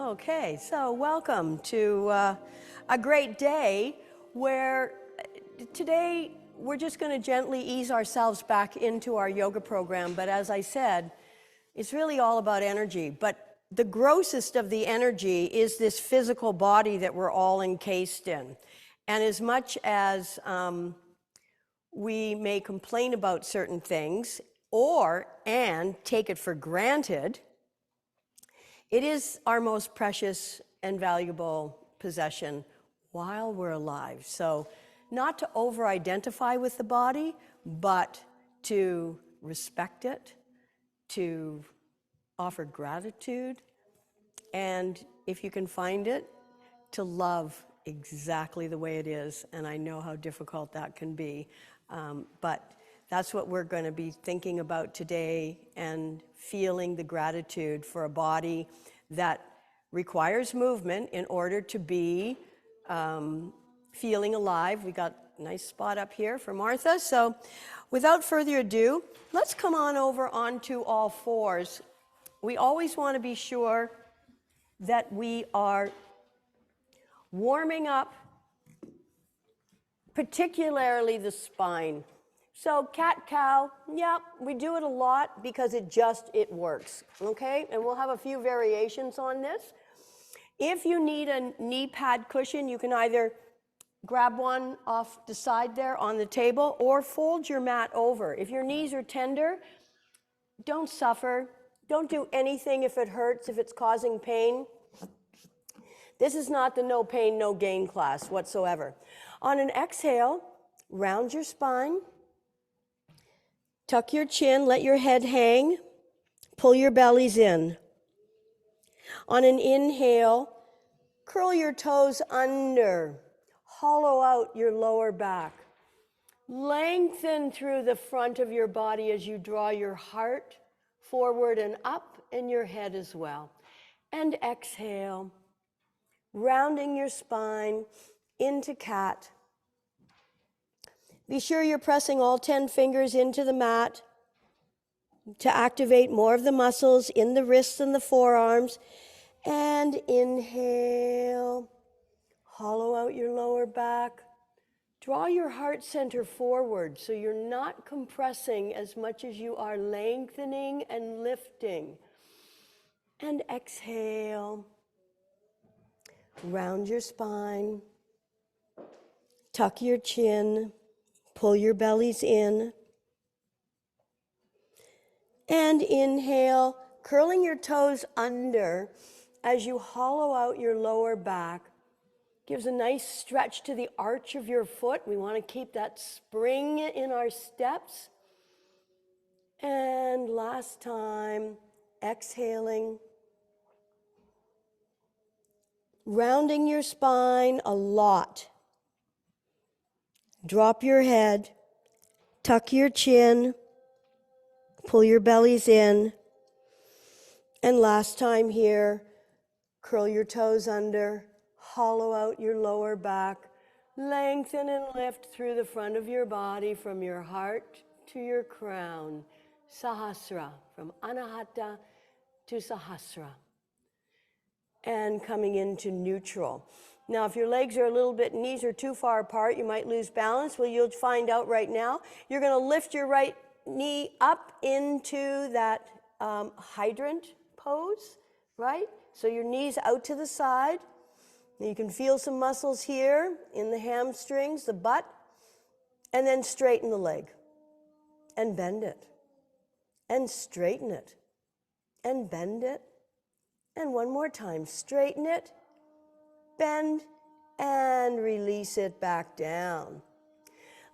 Okay, so welcome to a great day where today we're just going to gently ease ourselves back into our yoga program. But as I said, it's really all about energy. But the grossest of the energy is this physical body that we're all encased in. And as much as we may complain about certain things and take it for granted, it is our most precious and valuable possession while we're alive. So not to over-identify with the body, but to respect it, to offer gratitude, and if you can find it, to love exactly the way it is. And I know how difficult that can be, but that's what we're going to be thinking about today, and feeling the gratitude for a body that requires movement in order to be feeling alive. We got a nice spot up here for Martha. So without further ado, let's come on over onto all fours. We always want to be sure that we are warming up, particularly the spine. So cat-cow, yeah, we do it a lot because it works, okay? And we'll have a few variations on this. If you need a knee pad cushion, you can either grab one off the side there on the table or fold your mat over. If your knees are tender, don't suffer. Don't do anything if it hurts, if it's causing pain. This is not the no pain, no gain class whatsoever. On an exhale, round your spine. Tuck your chin, let your head hang, pull your bellies in. On an inhale, curl your toes under, hollow out your lower back. Lengthen through the front of your body as you draw your heart forward and up, and your head as well. And exhale, rounding your spine into cat. Be sure you're pressing all 10 fingers into the mat to activate more of the muscles in the wrists and the forearms. And inhale, hollow out your lower back. Draw your heart center forward so you're not compressing as much as you are lengthening and lifting. And exhale, round your spine, tuck your chin, pull your bellies in, and inhale, curling your toes under as you hollow out your lower back. Gives a nice stretch to the arch of your foot. We want to keep that spring in our steps. And last time, exhaling, rounding your spine a lot. Drop your head, tuck your chin, pull your bellies in. And last time here, curl your toes under, hollow out your lower back, lengthen and lift through the front of your body from your heart to your crown. Sahasra, from Anahata to Sahasra. And coming into neutral. Now, if your legs are a little bit, knees are too far apart, you might lose balance. Well, you'll find out right now. You're going to lift your right knee up into that hydrant pose, right? So your knees out to the side. You can feel some muscles here in the hamstrings, the butt, and then straighten the leg and bend it and straighten it and bend it. And one more time, straighten it, bend, and release it back down.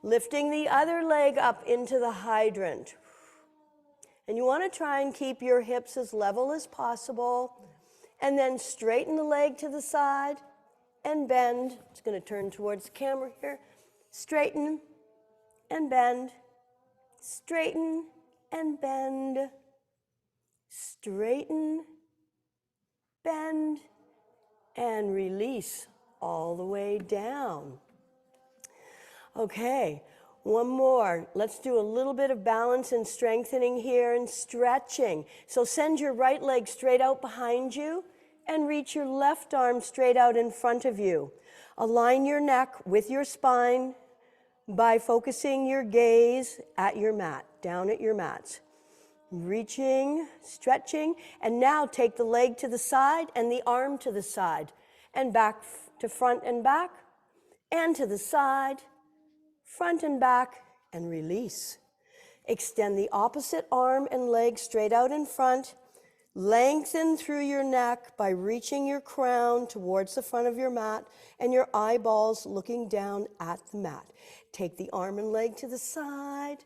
Lifting the other leg up into the hydrant. And you want to try and keep your hips as level as possible. And then straighten the leg to the side and bend. It's going to turn towards the camera here. Straighten and bend. Straighten and bend. Straighten, bend, and release all the way down. Okay, one more. Let's do a little bit of balance and strengthening here and stretching. So send your right leg straight out behind you and reach your left arm straight out in front of you. Align your neck with your spine by focusing your gaze at your mat, down at your mats. Reaching, stretching, and now take the leg to the side and the arm to the side, and back to front and back, and to the side, front and back, and release. Extend the opposite arm and leg straight out in front. Lengthen through your neck by reaching your crown towards the front of your mat and your eyeballs looking down at the mat. Take the arm and leg to the side,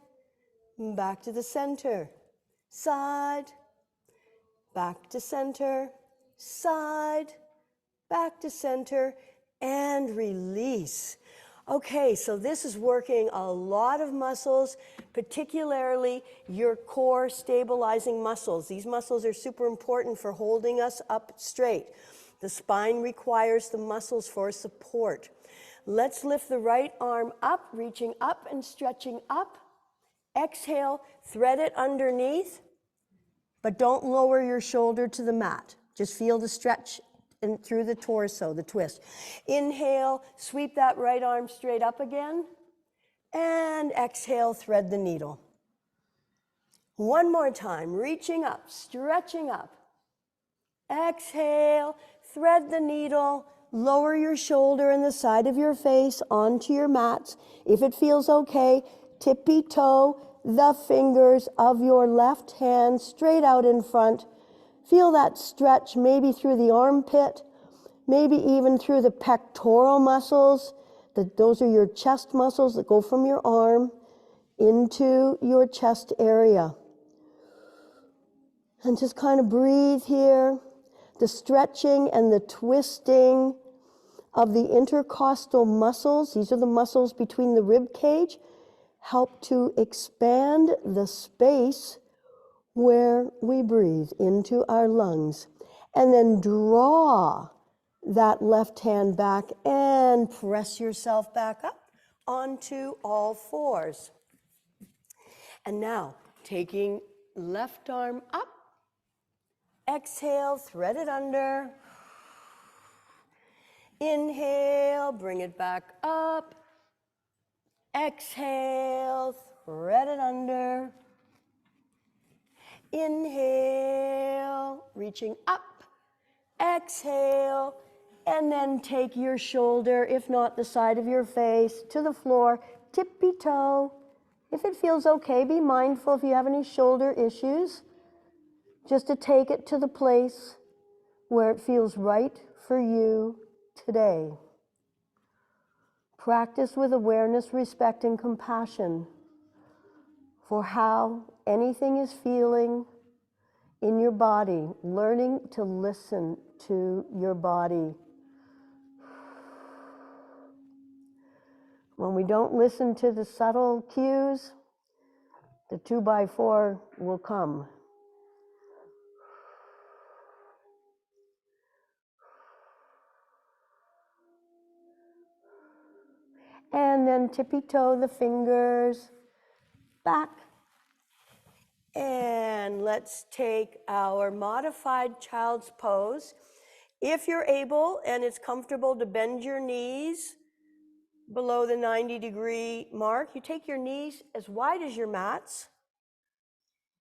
back to the center, side, back to center, side, back to center, and release. Okay, so this is working a lot of muscles, particularly your core stabilizing muscles. These muscles are super important for holding us up straight. The spine requires the muscles for support. Let's lift the right arm up, reaching up and stretching up. Exhale, thread it underneath, but don't lower your shoulder to the mat. Just feel the stretch and through the torso, the twist. Inhale, sweep that right arm straight up again, and exhale, thread the needle. One more time, reaching up, stretching up. Exhale, thread the needle, lower your shoulder and the side of your face onto your mats. If it feels okay, tippy toe the fingers of your left hand straight out in front. Feel that stretch maybe through the armpit, maybe even through the pectoral muscles. Those are your chest muscles that go from your arm into your chest area. And just kind of breathe here. The stretching and the twisting of the intercostal muscles, these are the muscles between the rib cage, help to expand the space where we breathe into our lungs. And then draw that left hand back and press yourself back up onto all fours. And now, taking left arm up, exhale, thread it under. Inhale, bring it back up. Exhale, thread it under. Inhale, reaching up. Exhale, and then take your shoulder, if not the side of your face, to the floor, tippy toe. If it feels okay, be mindful if you have any shoulder issues, just to take it to the place where it feels right for you today. Practice with awareness, respect, and compassion for how anything is feeling in your body, learning to listen to your body. When we don't listen to the subtle cues, the 2x4 will come. And then tippy toe the fingers back. And let's take our modified child's pose. If you're able and it's comfortable to bend your knees below the 90-degree mark, you take your knees as wide as your mats,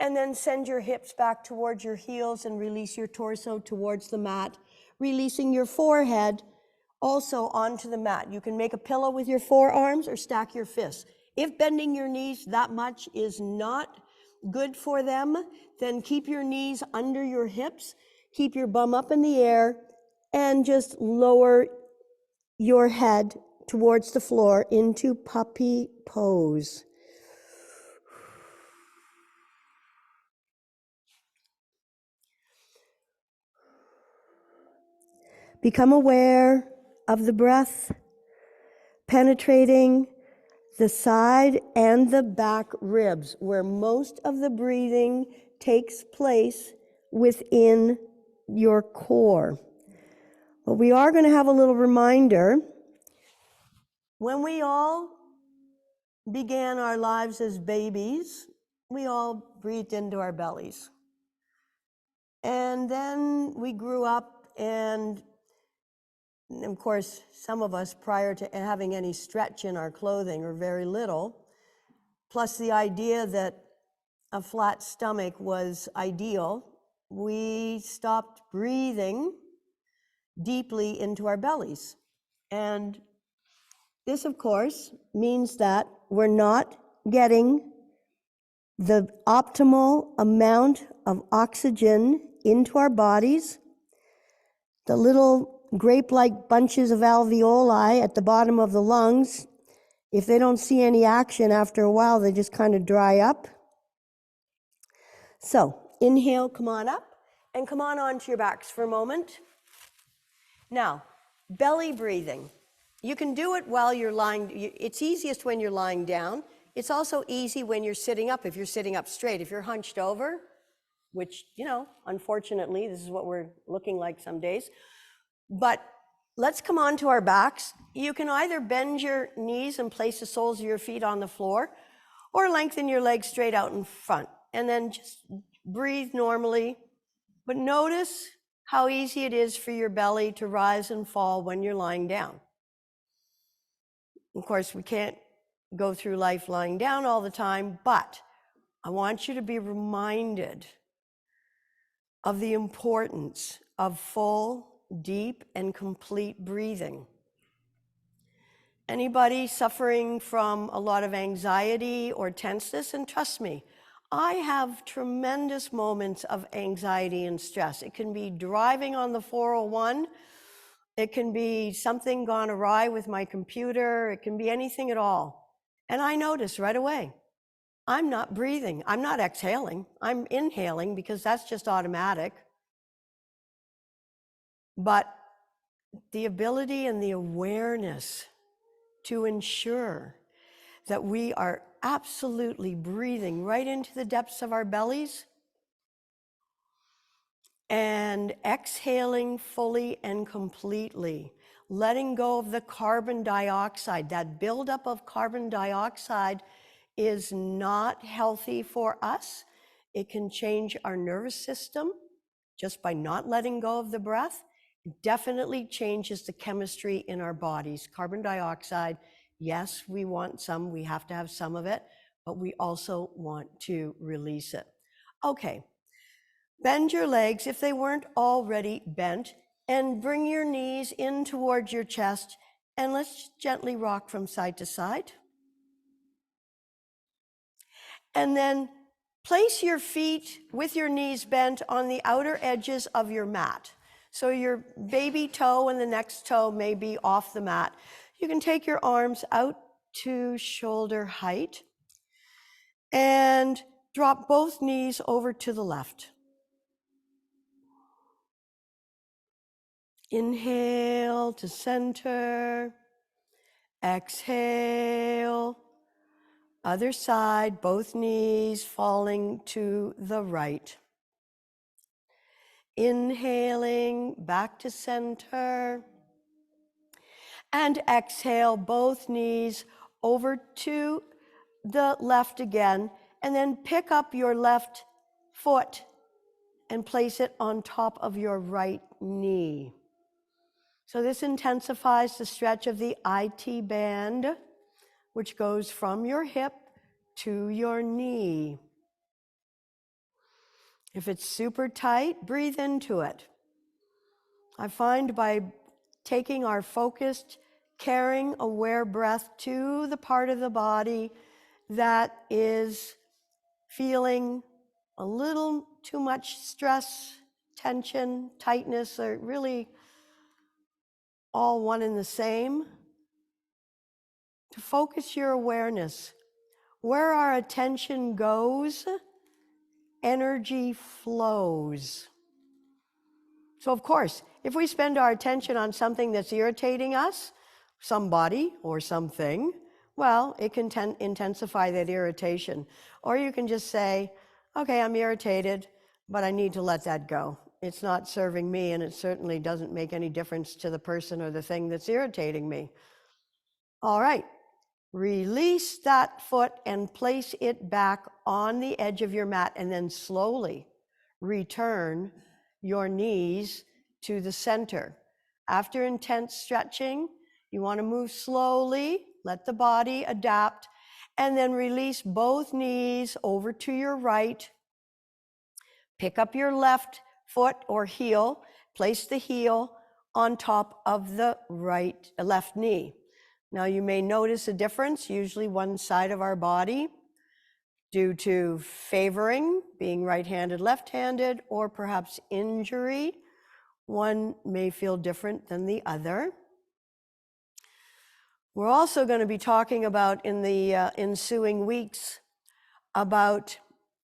and then send your hips back towards your heels and release your torso towards the mat, releasing your forehead also onto the mat. You can make a pillow with your forearms or stack your fists. If bending your knees that much is not good for them, then keep your knees under your hips, keep your bum up in the air, and just lower your head towards the floor into puppy pose. Become aware of the breath penetrating the side and the back ribs, where most of the breathing takes place within your core. But we are going to have a little reminder. When we all began our lives as babies, we all breathed into our bellies. And then we grew up and of course, some of us, prior to having any stretch in our clothing or very little, plus the idea that a flat stomach was ideal, we stopped breathing deeply into our bellies. And this, of course, means that we're not getting the optimal amount of oxygen into our bodies. The little grape-like bunches of alveoli at the bottom of the lungs, if they don't see any action after a while, they just kind of dry up. So inhale, come on up, and come on onto your backs for a moment. Now, belly breathing. You can do it while you're lying. It's easiest when you're lying down. It's also easy when you're sitting up, if you're sitting up straight. If you're hunched over, which, unfortunately, this is what we're looking like some days. But let's come on to our backs. You can either bend your knees and place the soles of your feet on the floor, or lengthen your legs straight out in front. And then just breathe normally. But notice how easy it is for your belly to rise and fall when you're lying down. Of course, we can't go through life lying down all the time, but I want you to be reminded of the importance of full, deep, and complete breathing. Anybody suffering from a lot of anxiety or tenseness, and trust me, I have tremendous moments of anxiety and stress. It can be driving on the 401. It can be something gone awry with my computer. It can be anything at all. And I notice right away, I'm not breathing. I'm not exhaling. I'm inhaling because that's just automatic. But the ability and the awareness to ensure that we are absolutely breathing right into the depths of our bellies and exhaling fully and completely, letting go of the carbon dioxide. That buildup of carbon dioxide is not healthy for us. It can change our nervous system just by not letting go of the breath. It definitely changes the chemistry in our bodies. Carbon dioxide, yes, we want some, we have to have some of it, but we also want to release it. Okay, bend your legs if they weren't already bent, and bring your knees in towards your chest, and let's gently rock from side to side. And then place your feet with your knees bent on the outer edges of your mat. So your baby toe and the next toe may be off the mat. You can take your arms out to shoulder height and drop both knees over to the left. Inhale to center. Exhale. Other side, both knees falling to the right. Inhaling back to center. And exhale, both knees over to the left again. And then pick up your left foot and place it on top of your right knee. So this intensifies the stretch of the IT band, which goes from your hip to your knee. If it's super tight, breathe into it. I find by taking our focused, caring, aware breath to the part of the body that is feeling a little too much stress, tension, tightness, are really all one and the same, to focus your awareness. Where our attention goes, energy flows. So of course, if we spend our attention on something that's irritating us, somebody or something, well, it can intensify that irritation. Or you can just say, okay, I'm irritated, but I need to let that go. It's not serving me, and it certainly doesn't make any difference to the person or the thing that's irritating me. All right, release that foot and place it back on the edge of your mat, and then slowly return your knees to the center. After intense stretching, you want to move slowly, let the body adapt, and then release both knees over to your right. Pick up your left foot or heel, place the heel on top of the left knee. Now you may notice a difference, usually one side of our body, due to favoring, being right-handed, left-handed, or perhaps injury. One may feel different than the other. We're also going to be talking about in the ensuing weeks about,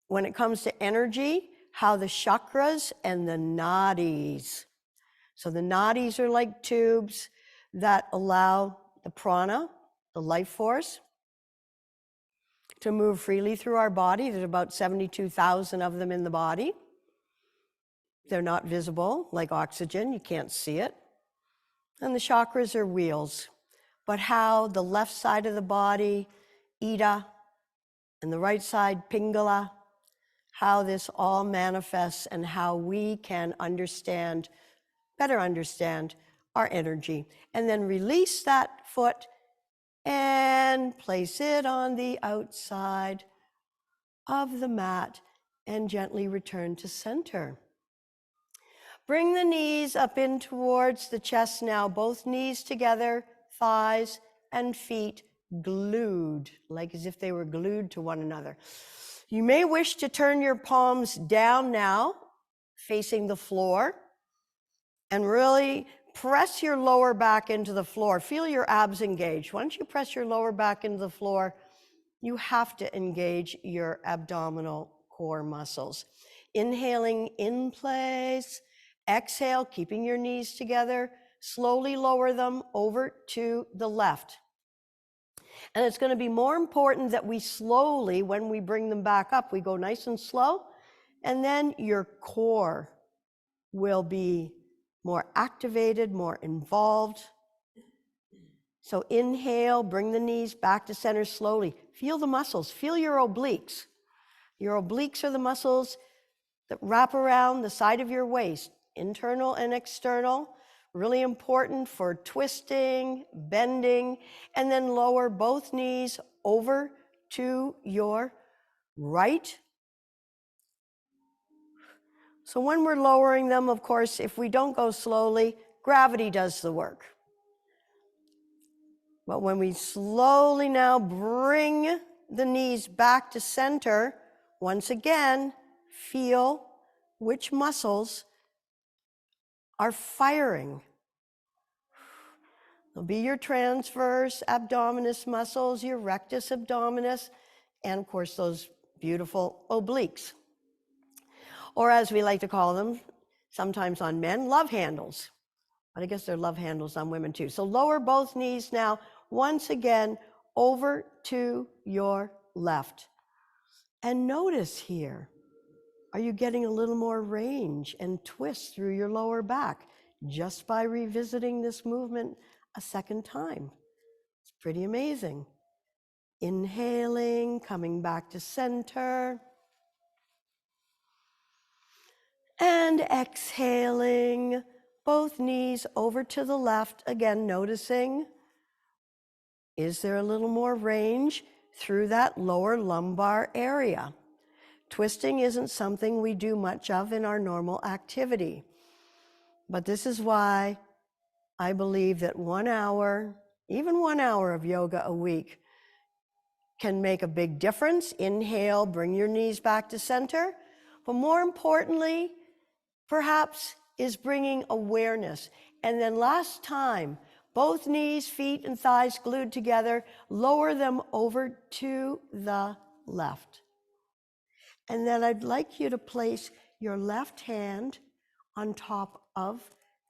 when it comes to energy, how the chakras and the nadis. So the nadis are like tubes that allow the prana, the life force, to move freely through our body. There's about 72,000 of them in the body. They're not visible like oxygen, you can't see it. And the chakras are wheels. But how the left side of the body, Ida, and the right side, Pingala, how this all manifests and how we can better understand our energy. And then release that foot and place it on the outside of the mat and gently return to center. Bring the knees up in towards the chest now, both knees together, thighs and feet glued, like as if they were glued to one another. You may wish to turn your palms down now, facing the floor, and really press your lower back into the floor. Feel your abs engaged. Once you press your lower back into the floor, you have to engage your abdominal core muscles. Inhaling in place, exhale, keeping your knees together, slowly lower them over to the left. And it's going to be more important that we slowly, when we bring them back up, we go nice and slow, and then your core will be more activated, more involved. So inhale, bring the knees back to center slowly. Feel the muscles, feel your obliques. Your obliques are the muscles that wrap around the side of your waist, internal and external, really important for twisting, bending, and then lower both knees over to your right. So when we're lowering them, of course, if we don't go slowly, gravity does the work. But when we slowly now bring the knees back to center, once again, feel which muscles are firing. They'll be your transverse abdominis muscles, your rectus abdominis, and of course those beautiful obliques. Or as we like to call them, sometimes on men, love handles. But I guess they're love handles on women too. So lower both knees now, once again, over to your left. And notice here, are you getting a little more range and twist through your lower back just by revisiting this movement a second time? It's pretty amazing. Inhaling, coming back to center. And exhaling, both knees over to the left. Again, noticing, is there a little more range through that lower lumbar area? Twisting isn't something we do much of in our normal activity. But this is why I believe that 1 hour, even 1 hour of yoga a week can make a big difference. Inhale, bring your knees back to center. But more importantly, perhaps, is bringing awareness. And then last time, both knees, feet, and thighs glued together, lower them over to the left. And then I'd like you to place your left hand on top of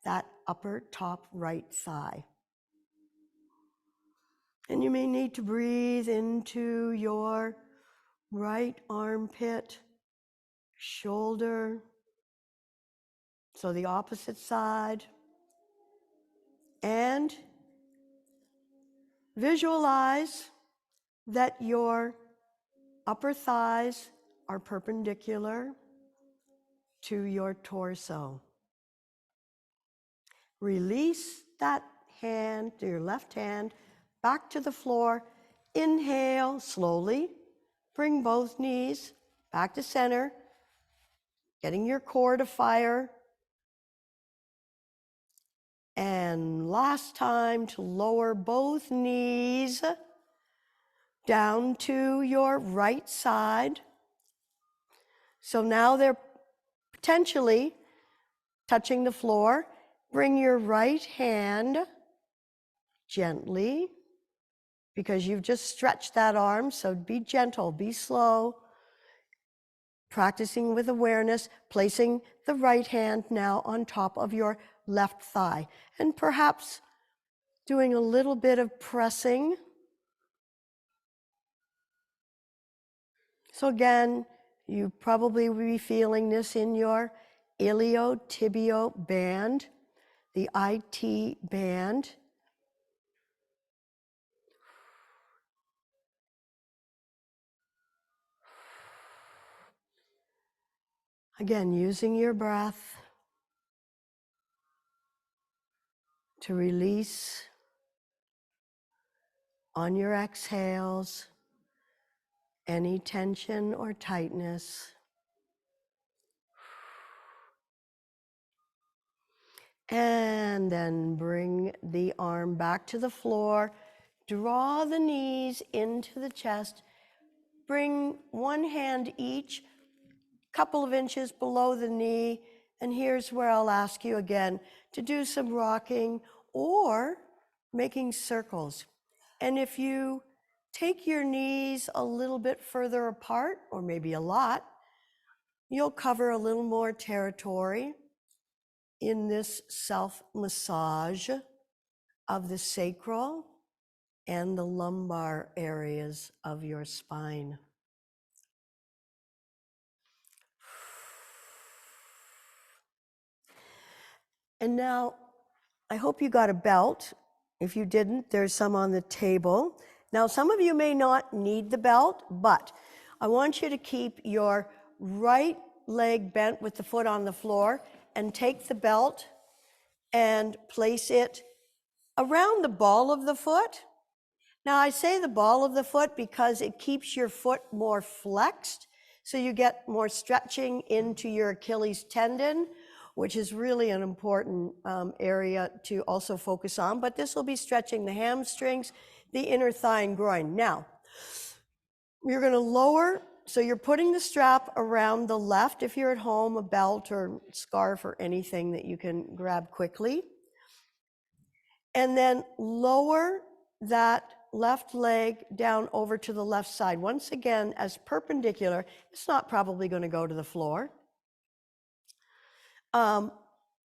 that upper top right thigh. And you may need to breathe into your right armpit, shoulder. So the opposite side. And visualize that your upper thighs are perpendicular to your torso. Release that hand, your left hand, back to the floor. Inhale slowly. Bring both knees back to center, getting your core to fire. And last time to lower both knees down to your right side. So now they're potentially touching the floor. Bring your right hand gently, because you've just stretched that arm, so be gentle, be slow. Practicing with awareness, placing the right hand now on top of your left thigh, and perhaps doing a little bit of pressing. So again, you probably will be feeling this in your iliotibial band, the IT band. Again, using your breath to release on your exhales any tension or tightness. And then bring the arm back to the floor. Draw the knees into the chest. Bring one hand each, couple of inches below the knee. And here's where I'll ask you again to do some rocking or making circles. And if you take your knees a little bit further apart, or maybe a lot, you'll cover a little more territory in this self-massage of the sacral and the lumbar areas of your spine. And now, I hope you got a belt. If you didn't, there's some on the table. Now, some of you may not need the belt, but I want you to keep your right leg bent with the foot on the floor and take the belt and place it around the ball of the foot. Now, I say the ball of the foot because it keeps your foot more flexed, so you get more stretching into your Achilles tendon, which is really an important area to also focus on. But this will be stretching the hamstrings, the inner thigh and groin. Now, you're going to lower, so you're putting the strap around the left, if you're at home, a belt or scarf or anything that you can grab quickly. And then lower that left leg down over to the left side. Once again, as perpendicular. It's not probably going to go to the floor.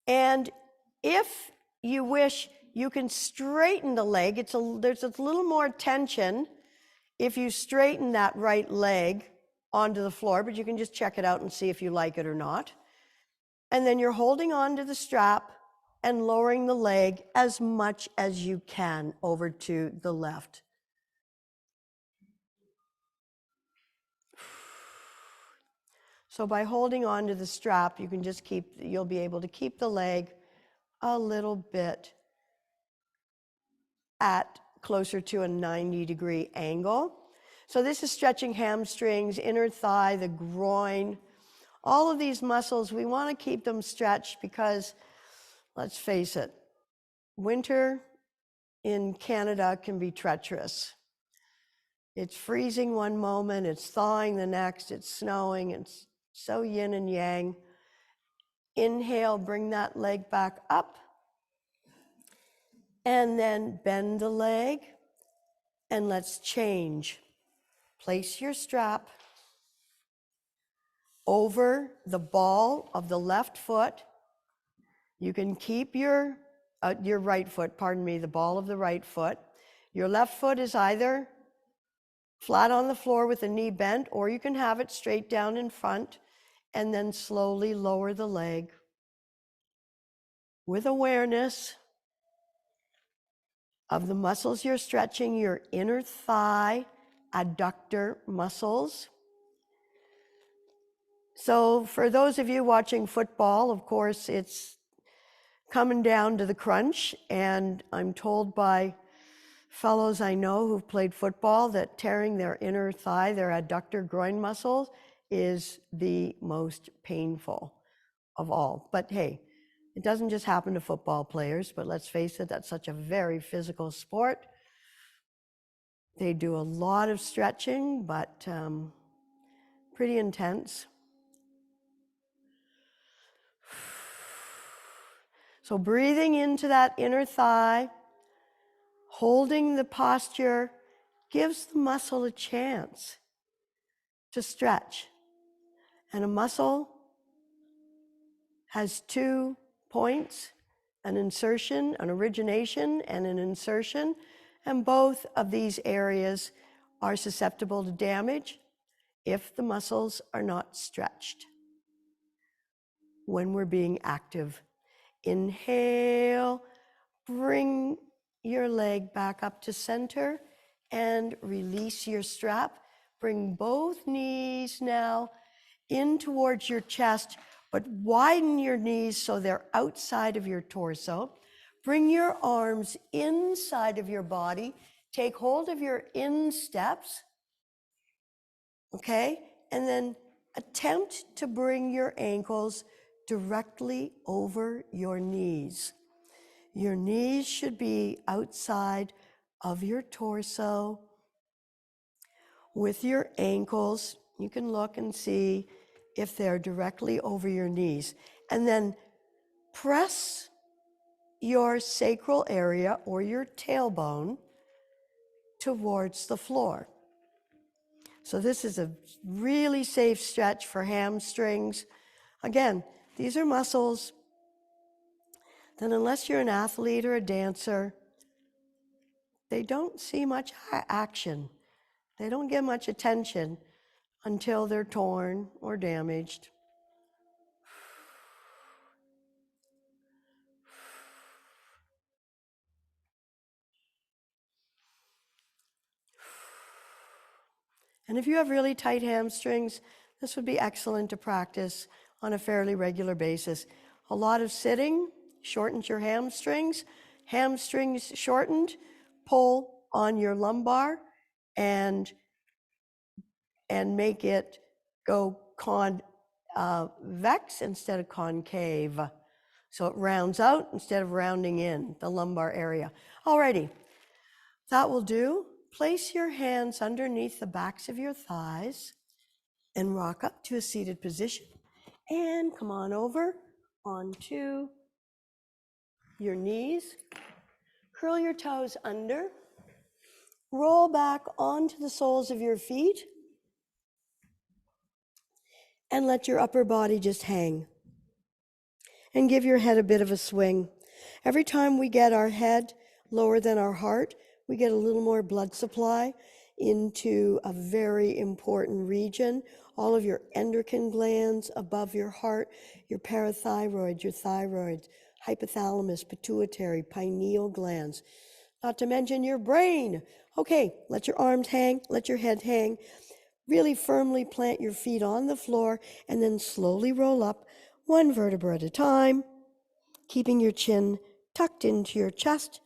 And if you wish, you can straighten the leg. There's a little more tension if you straighten that right leg onto the floor, but you can just check it out and see if you like it or not. And then you're holding on to the strap and lowering the leg as much as you can over to the left. So by holding on to the strap, you'll be able to keep the leg a little bit at closer to a 90-degree angle. So this is stretching hamstrings, inner thigh, the groin. All of these muscles, we want to keep them stretched because, let's face it, winter in Canada can be treacherous. It's freezing one moment, it's thawing the next, it's snowing, it's so yin and yang. Inhale, bring that leg back up. And then bend the leg. And let's change. Place your strap over the ball of the left foot. You can keep your right foot, the ball of the right foot. Your left foot is either flat on the floor with the knee bent, or you can have it straight down in front, and then slowly lower the leg with awareness of the muscles you're stretching, your inner thigh, adductor muscles. So for those of you watching football, of course, it's coming down to the crunch, and I'm told by fellows I know who've played football that tearing their inner thigh, their adductor groin muscles, is the most painful of all. But hey, it doesn't just happen to football players, but let's face it, that's such a very physical sport. They do a lot of stretching, but pretty intense. So breathing into that inner thigh, holding the posture, gives the muscle a chance to stretch. And a muscle has 2 points, an insertion, an origination, and an insertion. And both of these areas are susceptible to damage if the muscles are not stretched when we're being active. Inhale, bring your leg back up to center and release your strap. Bring both knees now in towards your chest, but widen your knees so they're outside of your torso. Bring your arms inside of your body. Take hold of your insteps, okay? And then attempt to bring your ankles directly over your knees. Your knees should be outside of your torso. With your ankles, you can look and see if they're directly over your knees. And then press your sacral area or your tailbone towards the floor. So this is a really safe stretch for hamstrings. Again, these are muscles that unless you're an athlete or a dancer, they don't see much action. They don't get much attention until they're torn or damaged. And if you have really tight hamstrings, this would be excellent to practice on a fairly regular basis. A lot of sitting shortens your hamstrings. Hamstrings shortened, pull on your lumbar and make it go convex instead of concave. So it rounds out instead of rounding in the lumbar area. Alrighty, that will do. Place your hands underneath the backs of your thighs and rock up to a seated position. And come on over onto your knees. Curl your toes under. Roll back onto the soles of your feet. And let your upper body just hang. And give your head a bit of a swing. Every time we get our head lower than our heart, we get a little more blood supply into a very important region. All of your endocrine glands above your heart, your parathyroid, your thyroid, hypothalamus, pituitary, pineal glands, not to mention your brain. Okay, let your arms hang, let your head hang. Really firmly plant your feet on the floor and then slowly roll up 1 vertebra at a time, keeping your chin tucked into your chest,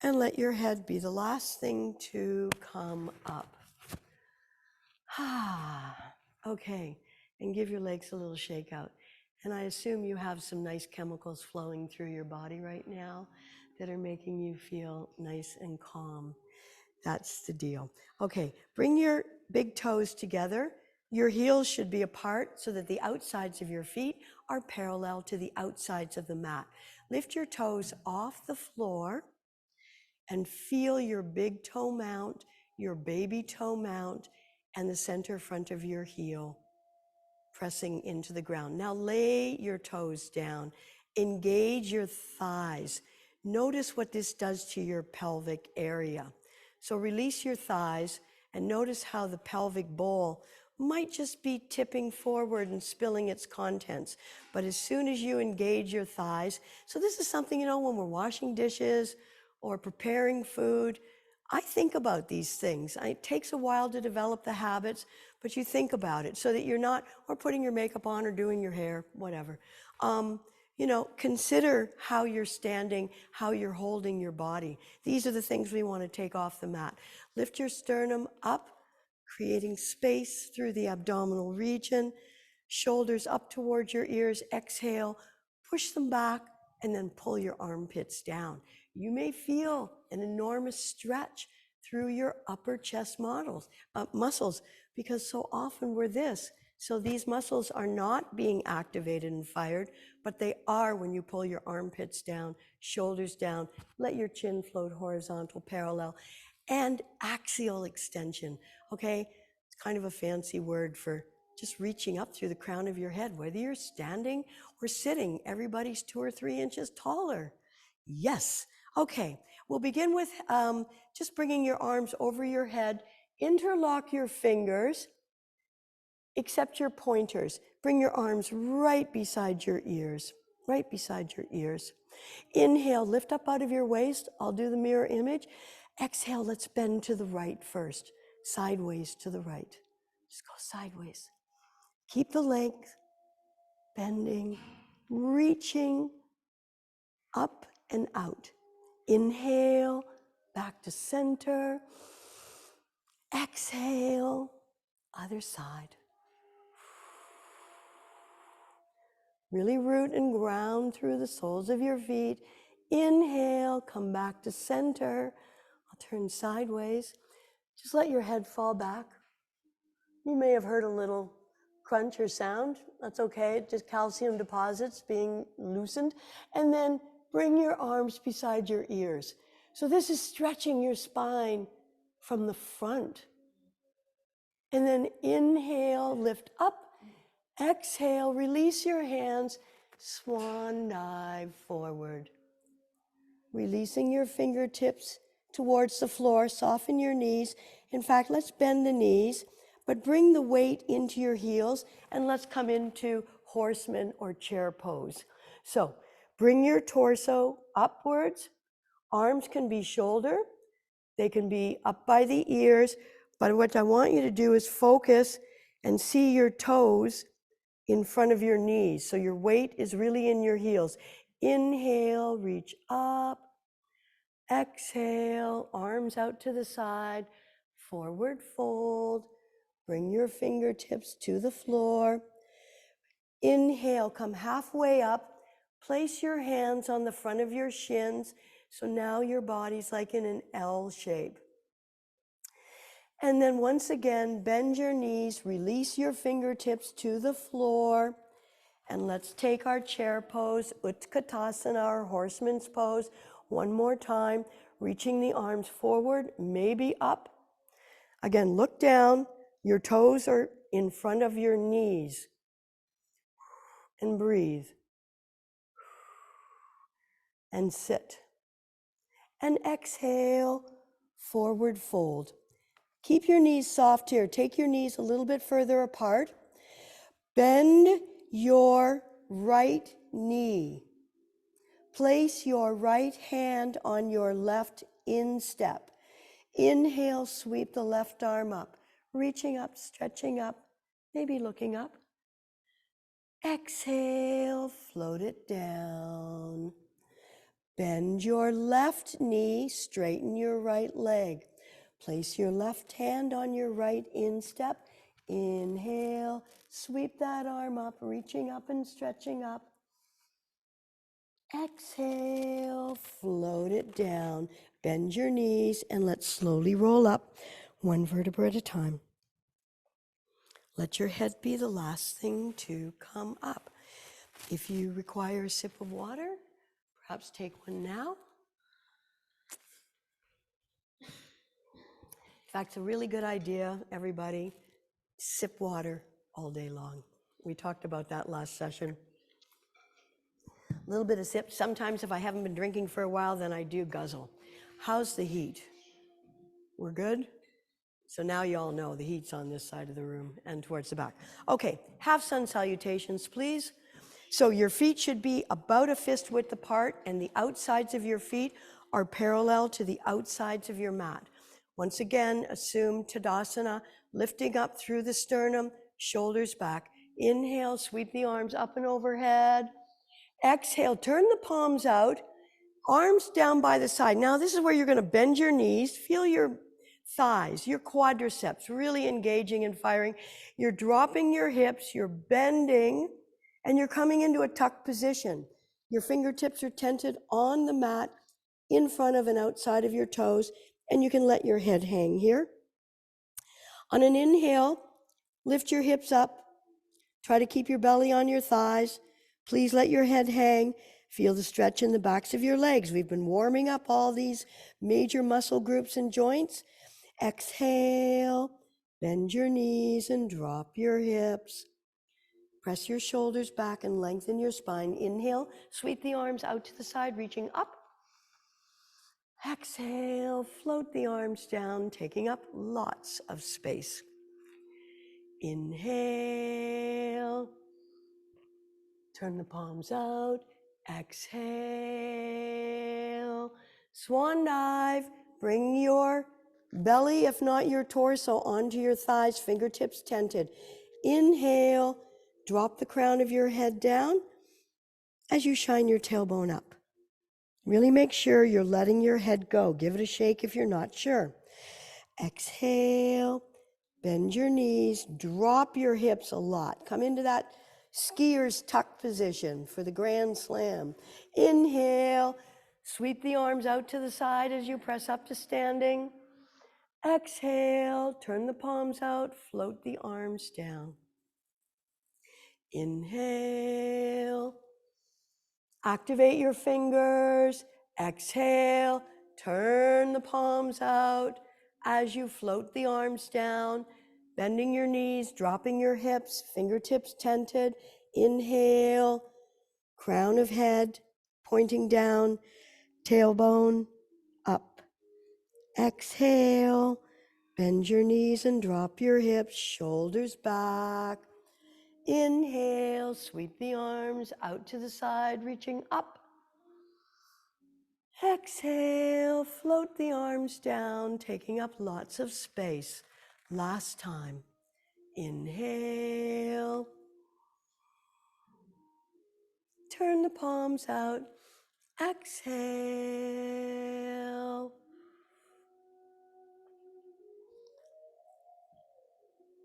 and let your head be the last thing to come up. Okay, and give your legs a little shake out. And I assume you have some nice chemicals flowing through your body right now that are making you feel nice and calm. That's the deal. Okay, bring your big toes together. Your heels should be apart so that the outsides of your feet are parallel to the outsides of the mat. Lift your toes off the floor and feel your big toe mount, your baby toe mount, and the center front of your heel pressing into the ground. Now lay your toes down. Engage your thighs. Notice what this does to your pelvic area. So release your thighs and notice how the pelvic bowl might just be tipping forward and spilling its contents. But as soon as you engage your thighs, so this is something, when we're washing dishes or preparing food, I think about these things. It takes a while to develop the habits, but you think about it so that you're not, or putting your makeup on or doing your hair, whatever. Consider how you're standing, how you're holding your body. These are the things we want to take off the mat. Lift your sternum up, creating space through the abdominal region. Shoulders up towards your ears. Exhale, push them back, and then pull your armpits down. You may feel an enormous stretch through your upper chest muscles, because so often we're this. So these muscles are not being activated and fired, but they are when you pull your armpits down, shoulders down, let your chin float horizontal, parallel, and axial extension, okay? It's kind of a fancy word for just reaching up through the crown of your head, whether you're standing or sitting. Everybody's 2 or 3 inches taller. Yes. Okay, we'll begin with just bringing your arms over your head, interlock your fingers, except your pointers. Bring your arms right beside your ears, right beside your ears. Inhale, lift up out of your waist. I'll do the mirror image. Exhale, let's bend to the right first, sideways to the right. Just go sideways. Keep the length, bending, reaching up and out. Inhale, back to center. Exhale, other side. Really root and ground through the soles of your feet. Inhale, come back to center. I'll turn sideways. Just let your head fall back. You may have heard a little crunch or sound. That's okay, just calcium deposits being loosened. And then bring your arms beside your ears. So this is stretching your spine from the front. And then inhale, lift up. Exhale, release your hands, swan dive forward. Releasing your fingertips towards the floor, soften your knees. In fact, let's bend the knees, but bring the weight into your heels, and let's come into horseman or chair pose. So bring your torso upwards. Arms can be shoulder, they can be up by the ears, but what I want you to do is focus and see your toes in front of your knees. So your weight is really in your heels. Inhale, reach up. Exhale, arms out to the side. Forward fold. Bring your fingertips to the floor. Inhale, come halfway up. Place your hands on the front of your shins. So now your body's like in an L shape. And then once again, bend your knees, release your fingertips to the floor. And let's take our chair pose, Utkatasana, our horseman's pose. One more time, reaching the arms forward, maybe up. Again, look down. Your toes are in front of your knees. And breathe. And sit. And exhale, forward fold. Keep your knees soft here. Take your knees a little bit further apart. Bend your right knee. Place your right hand on your left instep. Inhale, sweep the left arm up, reaching up, stretching up, maybe looking up. Exhale, float it down. Bend your left knee, straighten your right leg. Place your left hand on your right instep. Inhale, sweep that arm up, reaching up and stretching up. Exhale, float it down. Bend your knees and let's slowly roll up, one vertebra at a time. Let your head be the last thing to come up. If you require a sip of water, perhaps take one now. In fact, it's a really good idea, everybody. Sip water all day long. We talked about that last session. A little bit of sip. Sometimes if I haven't been drinking for a while, then I do guzzle. How's the heat? We're good? So now you all know the heat's on this side of the room and towards the back. Okay, half sun salutations, please. So your feet should be about a fist width apart, and the outsides of your feet are parallel to the outsides of your mat. Once again, assume Tadasana, lifting up through the sternum, shoulders back. Inhale, sweep the arms up and overhead. Exhale, turn the palms out, arms down by the side. Now this is where you're going to bend your knees, feel your thighs, your quadriceps really engaging and firing. You're dropping your hips, you're bending, and you're coming into a tuck position. Your fingertips are tented on the mat in front of and outside of your toes, and you can let your head hang here. On an inhale, lift your hips up. Try to keep your belly on your thighs. Please let your head hang. Feel the stretch in the backs of your legs. We've been warming up all these major muscle groups and joints. Exhale, bend your knees and drop your hips. Press your shoulders back and lengthen your spine. Inhale, sweep the arms out to the side, reaching up. Exhale, float the arms down, taking up lots of space. Inhale, turn the palms out. Exhale, swan dive. Bring your belly, if not your torso, onto your thighs, fingertips tented. Inhale, drop the crown of your head down as you shine your tailbone up. Really make sure you're letting your head go. Give it a shake if you're not sure. Exhale, bend your knees, drop your hips a lot. Come into that skier's tuck position for the grand slam. Inhale, sweep the arms out to the side as you press up to standing. Exhale, turn the palms out, float the arms down. Inhale, activate your fingers. Exhale, turn the palms out as you float the arms down, bending your knees, dropping your hips, fingertips tented. Inhale, crown of head pointing down, tailbone up. Exhale, bend your knees and drop your hips, shoulders back. Inhale, sweep the arms out to the side, reaching up. Exhale, float the arms down, taking up lots of space. Last time. Inhale. Turn the palms out. Exhale.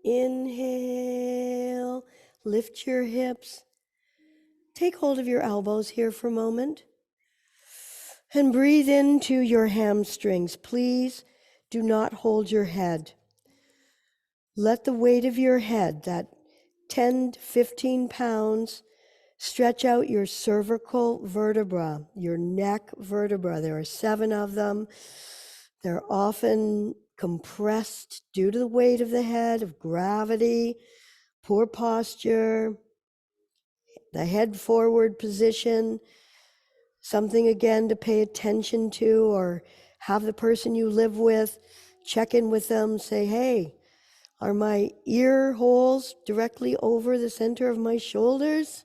Inhale. Lift your hips. Take hold of your elbows here for a moment. And breathe into your hamstrings. Please do not hold your head. Let the weight of your head, that 10 to 15 pounds, stretch out your cervical vertebra, your neck vertebra. There are 7 of them. They're often compressed due to the weight of the head, of gravity, poor posture, the head forward position. Something again to pay attention to, or have the person you live with check in with them, say, hey, are my ear holes directly over the center of my shoulders?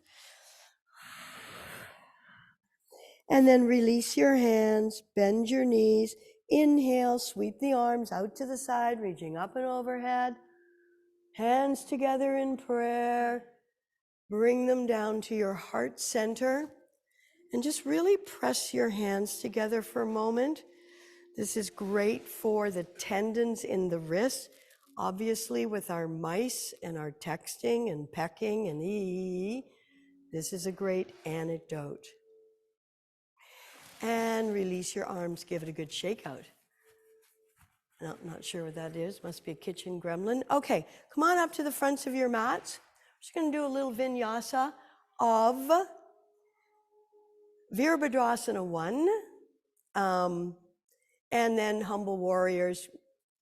And then release your hands, bend your knees, inhale, sweep the arms out to the side, reaching up and overhead. Hands together in prayer. Bring them down to your heart center. And just really press your hands together for a moment. This is great for the tendons in the wrist. Obviously, with our mice and our texting and pecking and this is a great antidote. And release your arms, give it a good shake out. Not sure what that is, must be a kitchen gremlin. Okay, come on up to the fronts of your mats. We're just gonna do a little vinyasa of Virabhadrasana 1, and then Humble Warriors.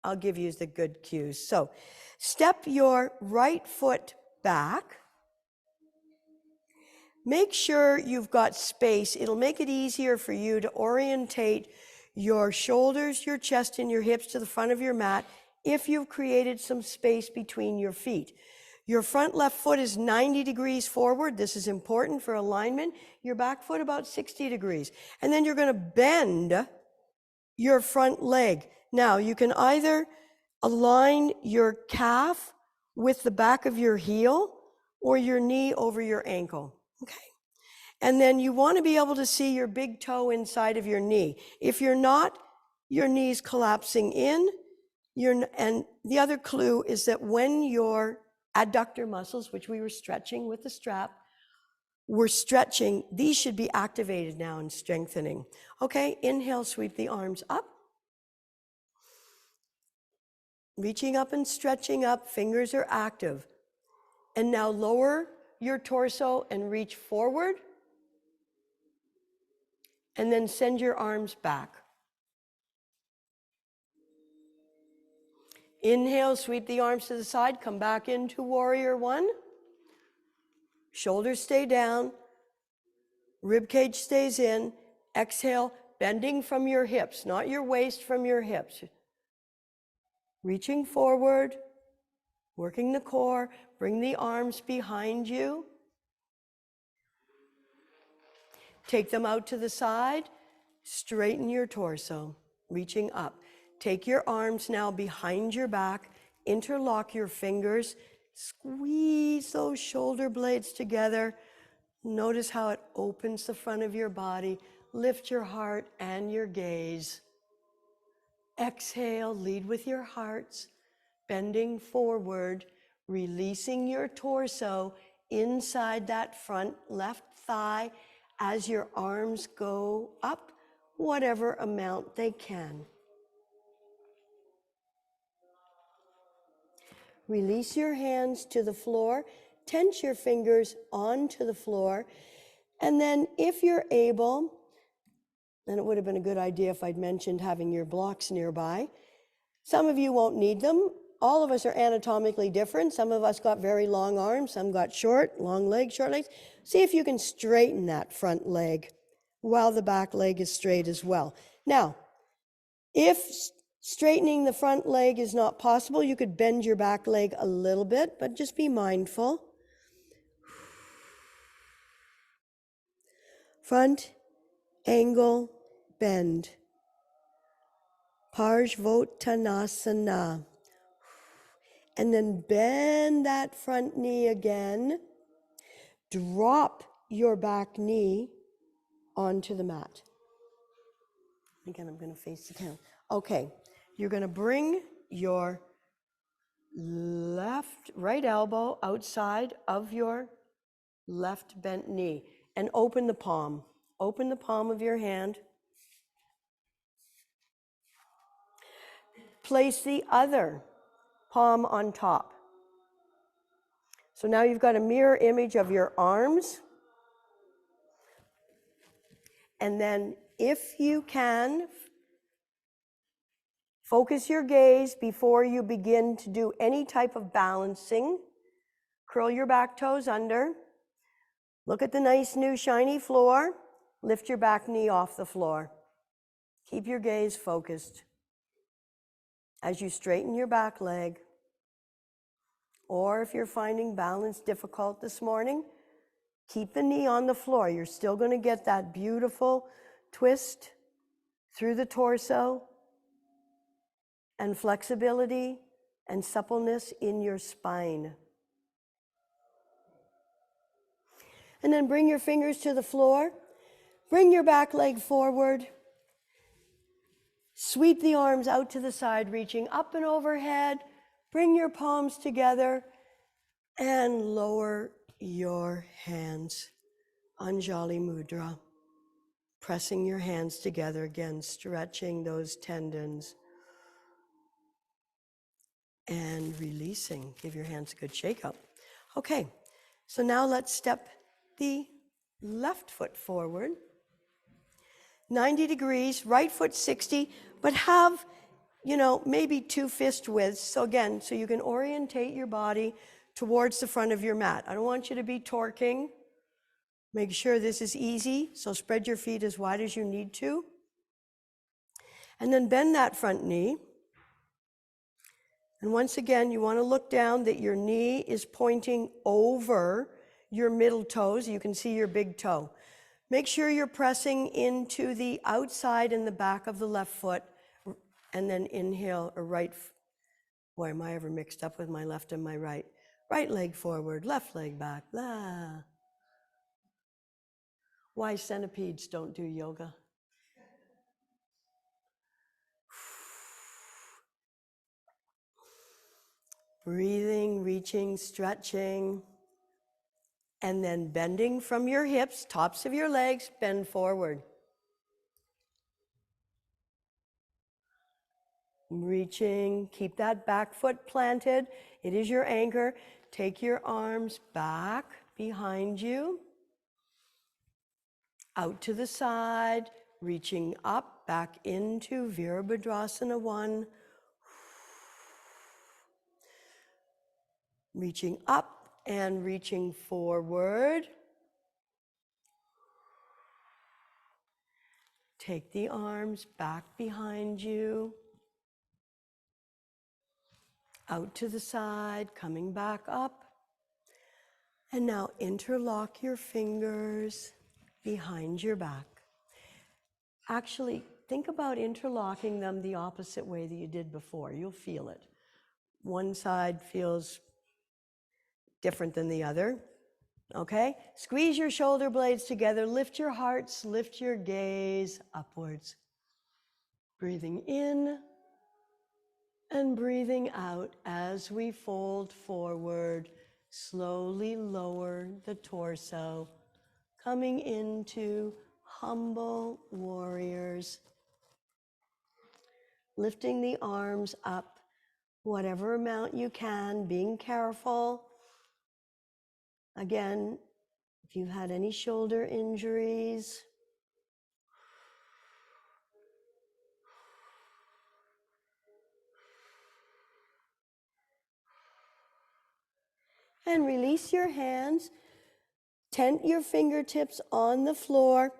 I'll give you the good cues. So step your right foot back. Make sure you've got space. It'll make it easier for you to orientate your shoulders, your chest, and your hips to the front of your mat if you've created some space between your feet. Your front left foot is 90 degrees forward. This is important for alignment. Your back foot about 60 degrees. And then you're going to bend your front leg. Now, you can either align your calf with the back of your heel or your knee over your ankle. Okay. And then you want to be able to see your big toe inside of your knee. If you're not, your knee's collapsing in. And the other clue is that when your adductor muscles, which we were stretching with the strap, we're stretching, these should be activated now and strengthening. Okay, inhale, sweep the arms up. Reaching up and stretching up, fingers are active. And now lower your torso and reach forward. And then send your arms back. Inhale, sweep the arms to the side, come back into warrior one. Shoulders stay down, rib cage stays in. Exhale, bending from your hips, not your waist, from your hips. Reaching forward, working the core, bring the arms behind you. Take them out to the side, straighten your torso, reaching up. Take your arms now behind your back, interlock your fingers, squeeze those shoulder blades together. Notice how it opens the front of your body. Lift your heart and your gaze. Exhale, lead with your hearts, bending forward, releasing your torso inside that front left thigh as your arms go up, whatever amount they can. Release your hands to the floor, tense your fingers onto the floor, and then if you're able, and it would have been a good idea if I'd mentioned having your blocks nearby. Some of you won't need them. All of us are anatomically different. Some of us got very long arms, some got short, long legs, short legs. See if you can straighten that front leg while the back leg is straight as well. Now, if straightening the front leg is not possible, you could bend your back leg a little bit, but just be mindful. Front, angle, bend. Parsvottanasana. And then bend that front knee again. Drop your back knee onto the mat. Again, I'm going to face the camera. Okay, you're going to bring your right elbow outside of your left bent knee and open the palm. Open the palm of your hand. Place the other palm on top. So now you've got a mirror image of your arms. And then if you can, focus your gaze before you begin to do any type of balancing. Curl your back toes under. Look at the nice new shiny floor. Lift your back knee off the floor. Keep your gaze focused as you straighten your back leg. Or if you're finding balance difficult this morning, keep the knee on the floor. You're still going to get that beautiful twist through the torso and flexibility and suppleness in your spine. And then bring your fingers to the floor. Bring your back leg forward. Sweep the arms out to the side, reaching up and overhead. Bring your palms together and lower your hands. Anjali Mudra. Pressing your hands together again, stretching those tendons. And releasing. Give your hands a good shake up. Okay, so now let's step the left foot forward. 90 degrees, right foot 60, but have, maybe 2 fist widths. So again, so you can orientate your body towards the front of your mat. I don't want you to be torquing. Make sure this is easy. So spread your feet as wide as you need to. And then bend that front knee. And once again, you want to look down that your knee is pointing over your middle toes. You can see your big toe. Make sure you're pressing into the outside and the back of the left foot, and then inhale or right. Boy, am I ever mixed up with my left and my right. Right leg forward, left leg back. Blah. Why centipedes don't do yoga. Breathing, reaching, stretching, and then bending from your hips, tops of your legs, bend forward. Reaching, keep that back foot planted. It is your anchor. Take your arms back behind you, out to the side, reaching up, back into Virabhadrasana 1. Reaching up and reaching forward. Take the arms back behind you, out to the side, coming back up. And now interlock your fingers behind your back. Actually, think about interlocking them the opposite way that you did before. You'll feel it. One side feels different than the other. Okay? Squeeze your shoulder blades together. Lift your hearts, lift your gaze upwards. Breathing in and breathing out as we fold forward. Slowly lower the torso, coming into humble warriors. Lifting the arms up, whatever amount you can, being careful. Again, if you've had any shoulder injuries, and release your hands. Tent your fingertips on the floor.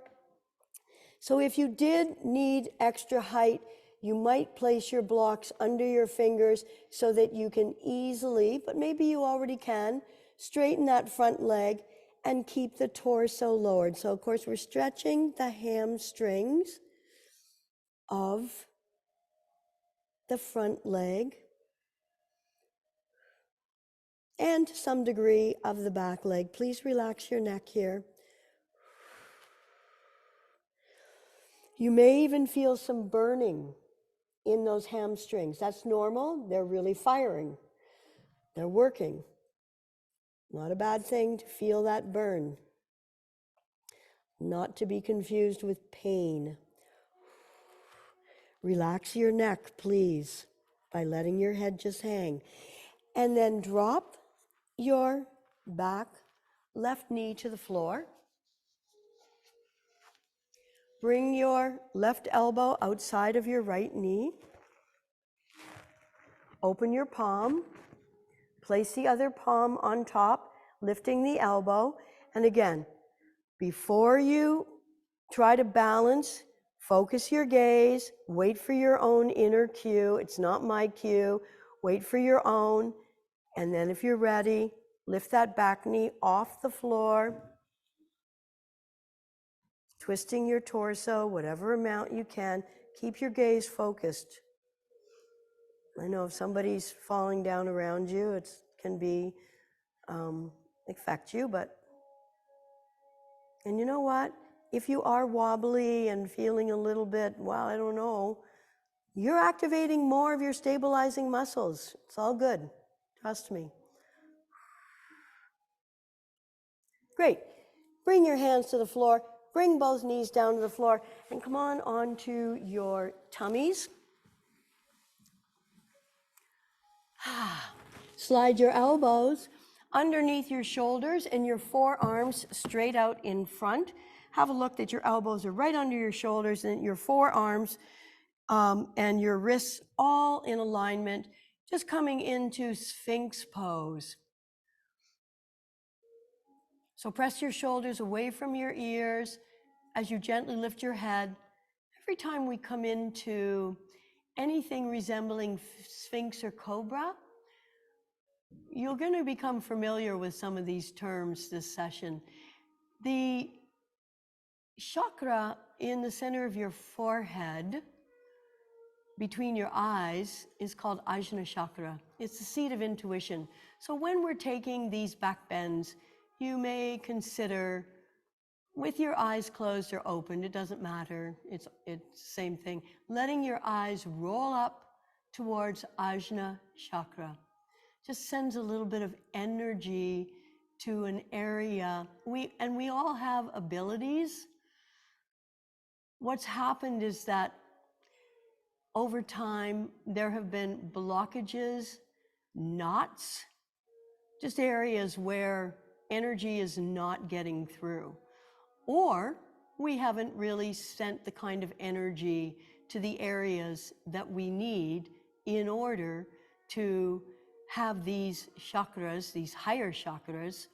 So if you did need extra height, you might place your blocks under your fingers so that you can easily, but maybe you already can, straighten that front leg and keep the torso lowered. So of course we're stretching the hamstrings of the front leg and to some degree of the back leg. Please relax your neck here. You may even feel some burning in those hamstrings. That's normal. They're really firing. They're working. Not a bad thing to feel that burn. Not to be confused with pain. Relax your neck, please, by letting your head just hang. And then drop your back left knee to the floor. Bring your left elbow outside of your right knee. Open your palm. Place the other palm on top, lifting the elbow. And again, before you try to balance, focus your gaze, wait for your own inner cue. It's not my cue. Wait for your own. And then if you're ready, lift that back knee off the floor, twisting your torso, whatever amount you can. Keep your gaze focused. I know if somebody's falling down around you, it can be affect you, and you know what? If you are wobbly and feeling a little bit, well, I don't know, you're activating more of your stabilizing muscles. It's all good. Trust me. Great. Bring your hands to the floor. Bring both knees down to the floor and come on onto your tummies. Slide your elbows underneath your shoulders and your forearms straight out in front. Have a look that your elbows are right under your shoulders and your forearms and your wrists all in alignment, just coming into Sphinx pose. So press your shoulders away from your ears as you gently lift your head. Every time we come into anything resembling Sphinx or Cobra, you're going to become familiar with some of these terms this session. The chakra in the center of your forehead, between your eyes, is called Ajna chakra. It's the seat of intuition. So when we're taking these back bends, you may consider with your eyes closed or opened, it doesn't matter. It's the same thing. Letting your eyes roll up towards Ajna chakra just sends a little bit of energy to an area. We all have abilities. What's happened is that over time, there have been blockages, knots, just areas where energy is not getting through. Or we haven't really sent the kind of energy to the areas that we need in order to have these chakras, these higher chakras,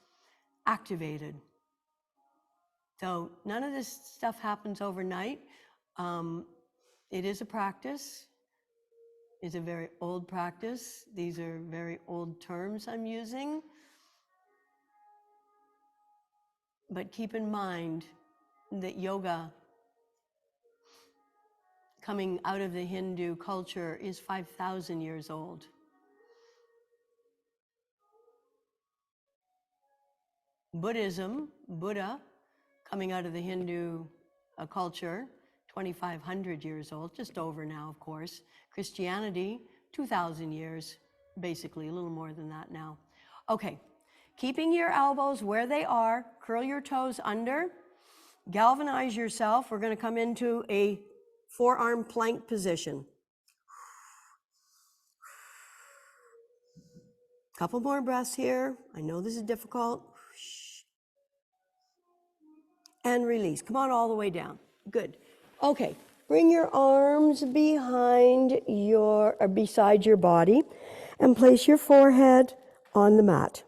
activated. So none of this stuff happens overnight. It is a practice. It's a very old practice. These are very old terms I'm using. But keep in mind that yoga, coming out of the Hindu culture, is 5,000 years old. Buddhism, Buddha, coming out of the Hindu culture, 2,500 years old, just over now, of course. Christianity, 2,000 years, basically, a little more than that now. Okay, keeping your elbows where they are, curl your toes under, galvanize yourself. We're going to come into a forearm plank position. Couple more breaths here. I know this is difficult. And release. Come on all the way down. Good. Okay. Bring your arms beside your body and place your forehead on the mat.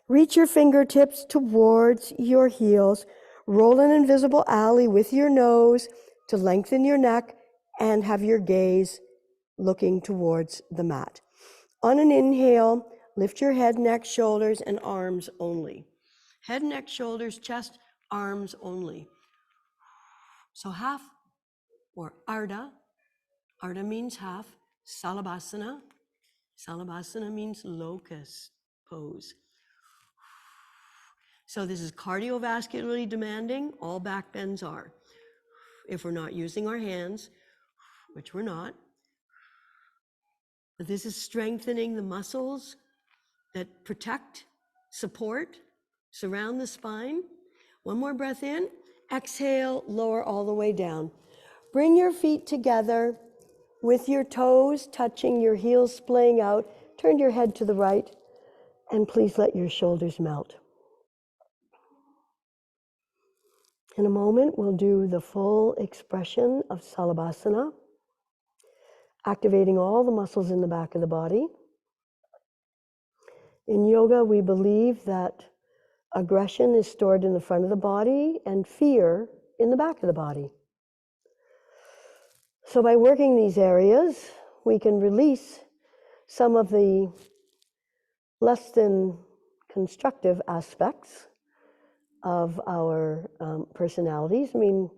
Reach your fingertips towards your heels. Roll an invisible alley with your nose to lengthen your neck and have your gaze looking towards the mat. On an inhale, lift your head, neck, shoulders, and arms only. Head, neck, shoulders, chest, arms only. So half, or Ardha. Ardha means half. Salabhasana. Salabhasana means locust pose. So this is cardiovascularly demanding. All back bends are. If we're not using our hands, which we're not. But this is strengthening the muscles that protect, support, surround the spine. One more breath in. Exhale, lower all the way down. Bring your feet together with your toes touching, your heels splaying out. Turn your head to the right, and please let your shoulders melt. In a moment, we'll do the full expression of Salabhasana, activating all the muscles in the back of the body. In yoga, we believe that aggression is stored in the front of the body and fear in the back of the body. So by working these areas, we can release some of the less than constructive aspects of our personalities. I mean,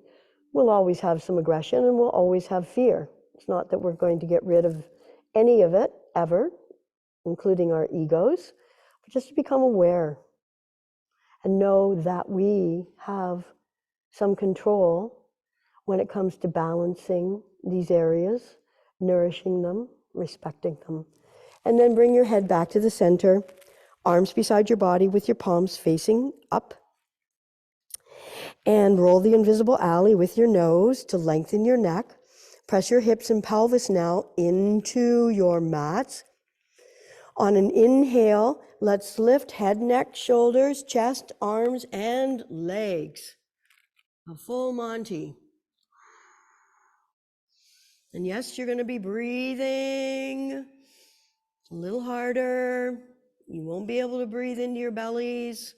we'll always have some aggression and we'll always have fear. It's not that we're going to get rid of any of it ever, including our egos, but just to become aware and know that we have some control when it comes to balancing these areas, nourishing them, respecting them. And then bring your head back to the center, arms beside your body with your palms facing up. And roll the invisible alley with your nose to lengthen your neck. Press your hips and pelvis now into your mats. On an inhale, let's lift head, neck, shoulders, chest, arms, and legs. A full Monty. And yes, you're going to be breathing a little harder. You won't be able to breathe into your bellies,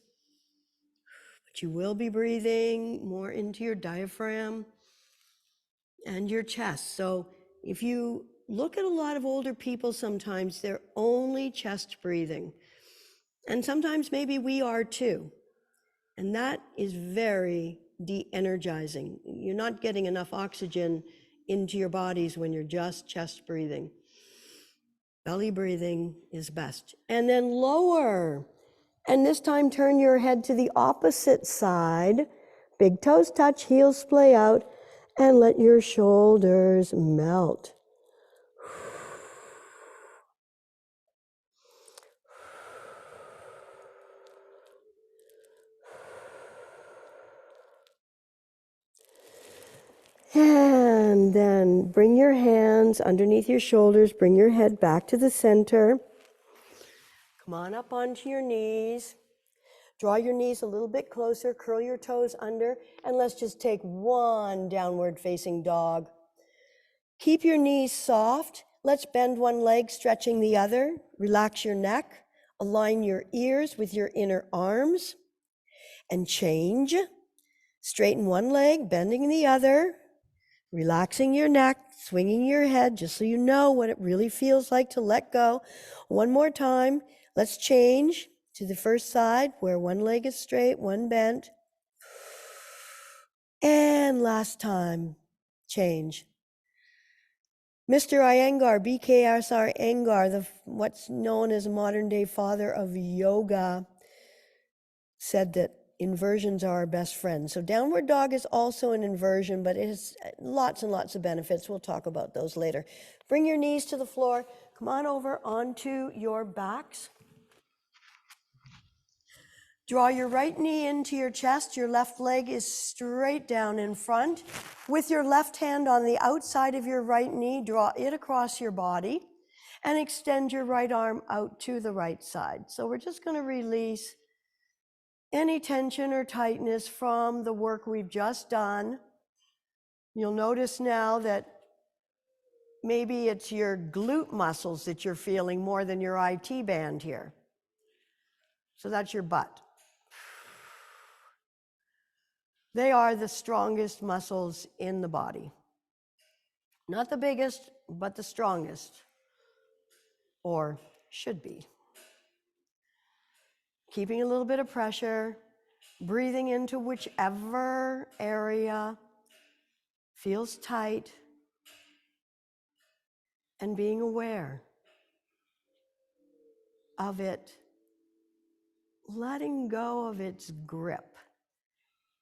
but you will be breathing more into your diaphragm and your chest. So if you look at a lot of older people, sometimes they're only chest breathing. And sometimes maybe we are too. And that is very de-energizing. You're not getting enough oxygen into your bodies when you're just chest breathing. Belly breathing is best. And then lower And this time, turn your head to the opposite side. Big toes touch, heels splay out, and let your shoulders melt. And then bring your hands underneath your shoulders, bring your head back to the center. Come on up onto your knees. Draw your knees a little bit closer, curl your toes under, and let's just take one downward facing dog. Keep your knees soft. Let's bend one leg, stretching the other. Relax your neck. Align your ears with your inner arms. And change. Straighten one leg, bending the other. Relaxing your neck, swinging your head, just so you know what it really feels like to let go. One more time. Let's change to the first side where one leg is straight, one bent. And last time, change. Mr. Iyengar, BKSR Iyengar, what's known as a modern day father of yoga, said that inversions are our best friend. So downward dog is also an inversion, but it has lots and lots of benefits. We'll talk about those later. Bring your knees to the floor. Come on over onto your backs. Draw your right knee into your chest. Your left leg is straight down in front. With your left hand on the outside of your right knee, draw it across your body and extend your right arm out to the right side. So we're just going to release any tension or tightness from the work we've just done. You'll notice now that maybe it's your glute muscles that you're feeling more than your IT band here. So that's your butt. They are the strongest muscles in the body. Not the biggest, but the strongest, or should be. Keeping a little bit of pressure, breathing into whichever area feels tight, and being aware of it, letting go of its grip,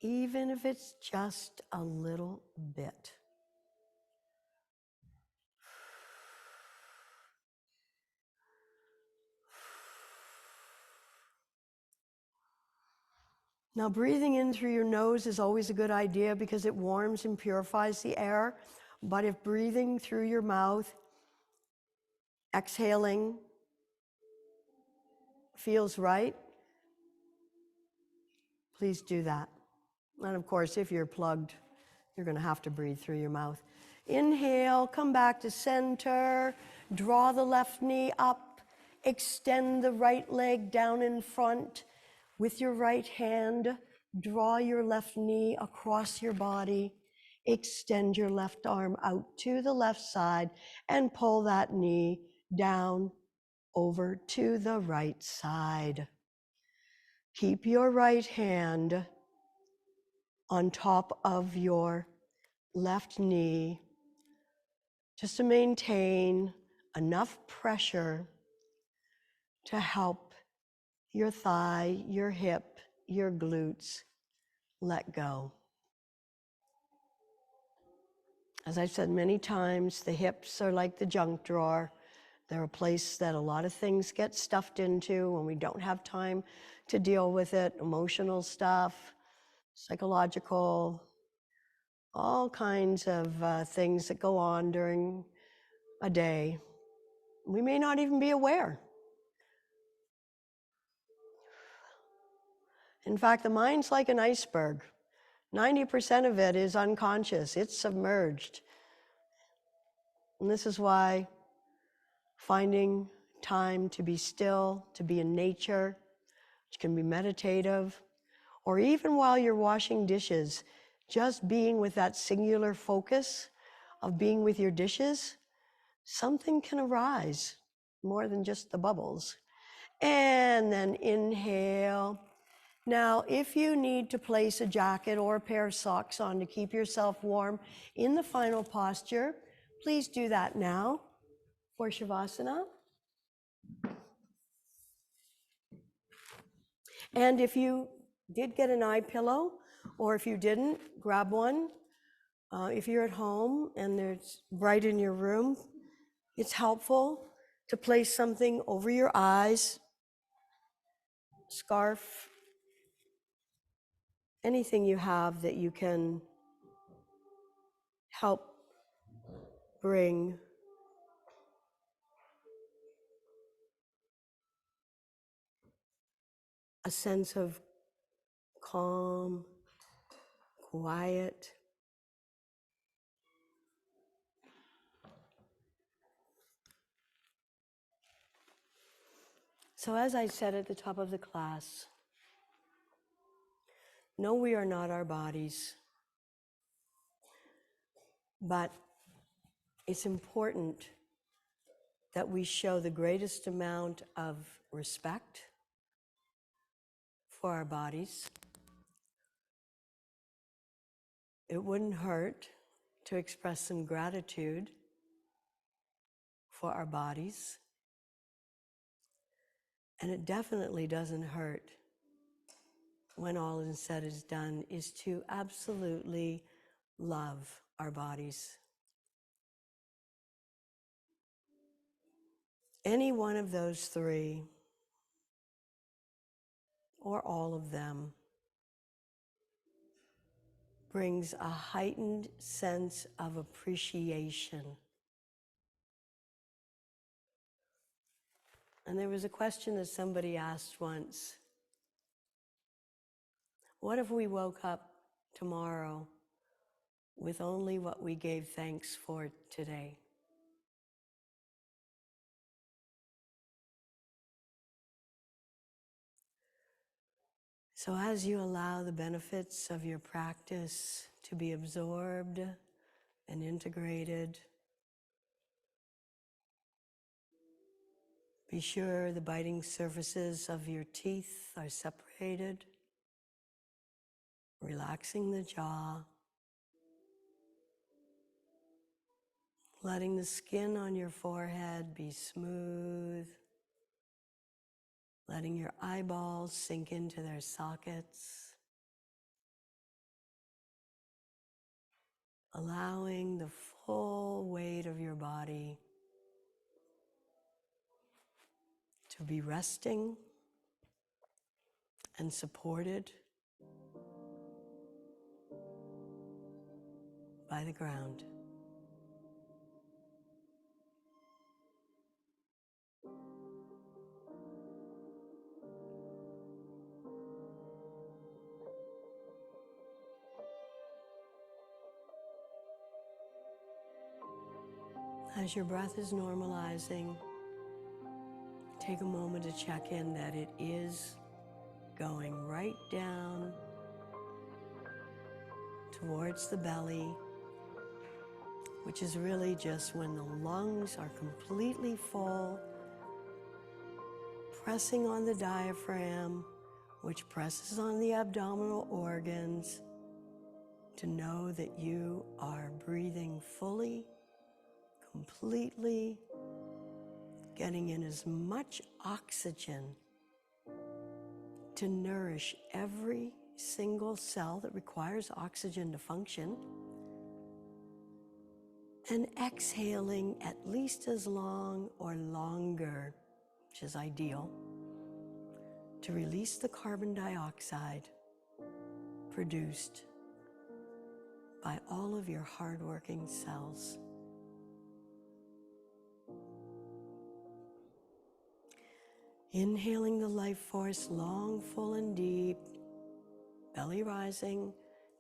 even if it's just a little bit. Now, breathing in through your nose is always a good idea because it warms and purifies the air. But if breathing through your mouth, exhaling, feels right, please do that. And of course, if you're plugged, you're going to have to breathe through your mouth. Inhale, come back to center, draw the left knee up, extend the right leg down in front. With your right hand, draw your left knee across your body, extend your left arm out to the left side, and pull that knee down over to the right side. Keep your right hand on top of your left knee just to maintain enough pressure to help your thigh, your hip, your glutes let go. As I've said many times, the hips are like the junk drawer. They're a place that a lot of things get stuffed into when we don't have time to deal with it. Emotional stuff, psychological, all kinds of things that go on during a day. We may not even be aware. In fact, the mind's like an iceberg. 90% of it is unconscious. It's submerged. And this is why finding time to be still, to be in nature, which can be meditative, or even while you're washing dishes, just being with that singular focus of being with your dishes, something can arise more than just the bubbles. And then inhale. Now, if you need to place a jacket or a pair of socks on to keep yourself warm in the final posture, please do that now for Shavasana. And if you did get an eye pillow, or if you didn't, grab one. If you're at home and it's bright in your room, it's helpful to place something over your eyes, scarf, anything you have that you can help bring a sense of calm, quiet. So as I said at the top of the class, no, we are not our bodies, but it's important that we show the greatest amount of respect for our bodies. It wouldn't hurt to express some gratitude for our bodies. And it definitely doesn't hurt, when all is said is done, is to absolutely love our bodies. Any one of those three, or all of them, brings a heightened sense of appreciation. And there was a question that somebody asked once: what if we woke up tomorrow with only what we gave thanks for today? So as you allow the benefits of your practice to be absorbed and integrated, be sure the biting surfaces of your teeth are separated, relaxing the jaw, letting the skin on your forehead be smooth, letting your eyeballs sink into their sockets, allowing the full weight of your body to be resting and supported by the ground. As your breath is normalizing, take a moment to check in that it is going right down towards the belly, which is really just when the lungs are completely full, pressing on the diaphragm, which presses on the abdominal organs, to know that you are breathing fully, completely, getting in as much oxygen to nourish every single cell that requires oxygen to function, and exhaling at least as long or longer, which is ideal, to release the carbon dioxide produced by all of your hardworking cells. Inhaling the life force long, full, and deep, belly rising,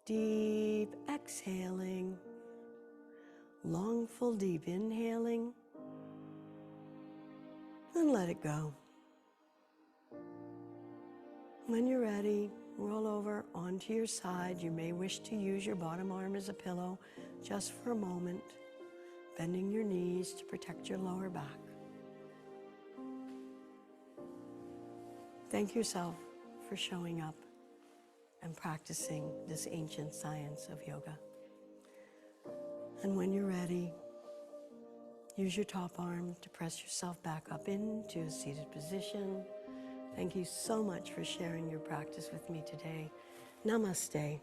deep, exhaling, long, full, deep, inhaling, and let it go. When you're ready, roll over onto your side. You may wish to use your bottom arm as a pillow just for a moment, bending your knees to protect your lower back. Thank yourself for showing up and practicing this ancient science of yoga. And when you're ready, use your top arm to press yourself back up into a seated position. Thank you so much for sharing your practice with me today. Namaste.